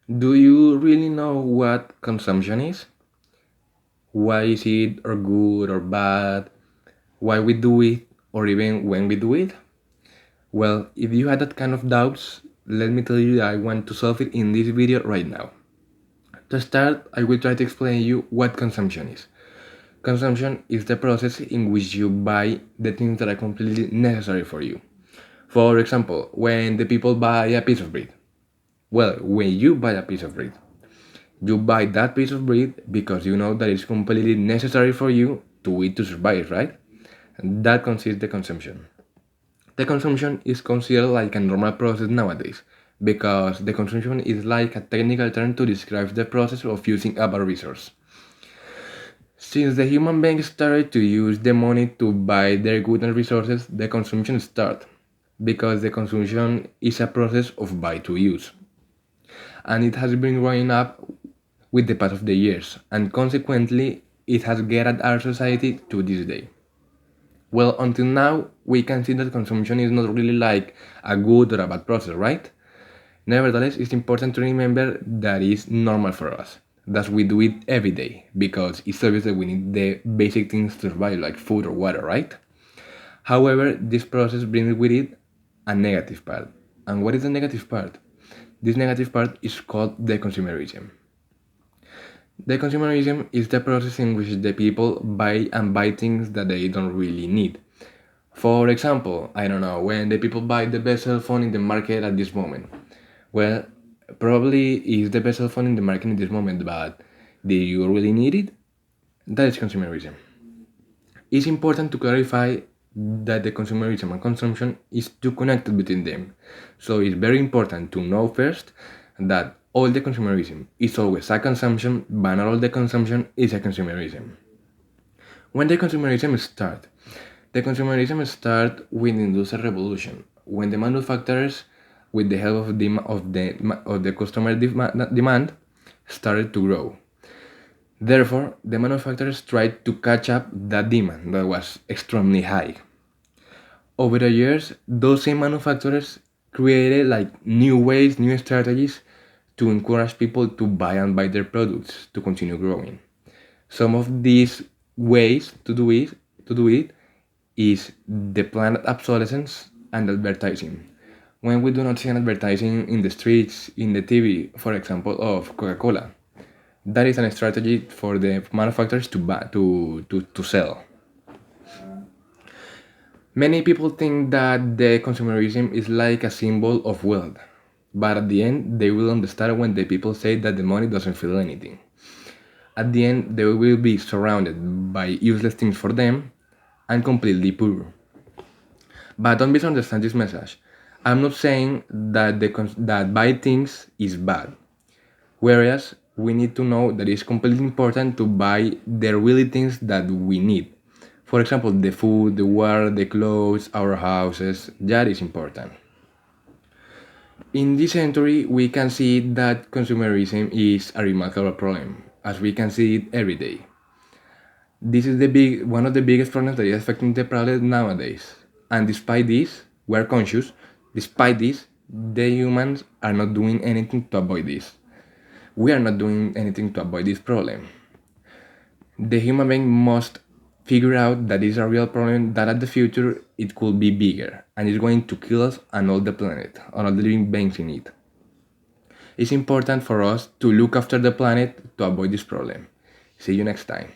Do you really know what consumption is? Why is it or good or bad? Why we do it or even when we do it? Well, if you had that kind of doubts, let me tell you that I want to solve it in this video right now. To start, I will try to explain you what consumption is. Consumption is the process in which you buy the things that are completely necessary for you. For example, when the people buy a piece of bread. Well, when you buy a piece of bread, you buy that piece of bread because you know that it's completely necessary for you to eat to survive, right? And that consists the consumption. The consumption is considered like a normal process nowadays because the consumption is like a technical term to describe the process of using up a resource. Since the human beings started to use the money to buy their goods and resources, the consumption started because the consumption is a process of buy to use. And it has been growing up with the pass of the years, and consequently, it has guided our society to this day. Well, until now, we can see that consumption is not really like a good or a bad process, right? Nevertheless, it's important to remember that it's normal for us, that we do it every day, because it's obvious that we need the basic things to survive, like food or water, right? However, this process brings with it a negative part. And what is the negative part? This negative part is called the consumerism. The consumerism is the process in which the people buy things that they don't really need. For example, I don't know, when the people buy the best cell phone in the market at this moment. Well, probably is the best cell phone in the market in this moment, but do you really need it? That is consumerism. It's important to clarify that the consumerism and consumption is too connected between them. So it's very important to know first that all the consumerism is always a consumption, but not all the consumption is a consumerism. When the consumerism start? The consumerism start with the industrial revolution, when the manufacturers, with the help of the customer demand, started to grow. Therefore, the manufacturers tried to catch up that demand that was extremely high. Over the years, those same manufacturers created like new ways, new strategies to encourage people to buy their products to continue growing. Some of these ways to do it is the planned obsolescence and advertising. When we do not see an advertising in the streets, in the TV, for example, of Coca-Cola, that is a strategy for the manufacturers to buy, to sell. Many people think that the consumerism is like a symbol of wealth, but at the end, they will understand when the people say that the money doesn't feel anything. At the end, they will be surrounded by useless things for them and completely poor. But don't misunderstand this message. I'm not saying that that buying things is bad. Whereas we need to know that it's completely important to buy the really things that we need. For example, the food, the water, the clothes, our houses, that is important. In this century, we can see that consumerism is a remarkable problem, as we can see it every day. This is one of the biggest problems that is affecting the planet nowadays. And despite this, we are conscious. Despite this, the humans are not doing anything to avoid this. We are not doing anything to avoid this problem. The human being must figure out that it's a real problem, that at the future it could be bigger and it's going to kill us and all the planet, and all the living beings in it. It's important for us to look after the planet to avoid this problem. See you next time.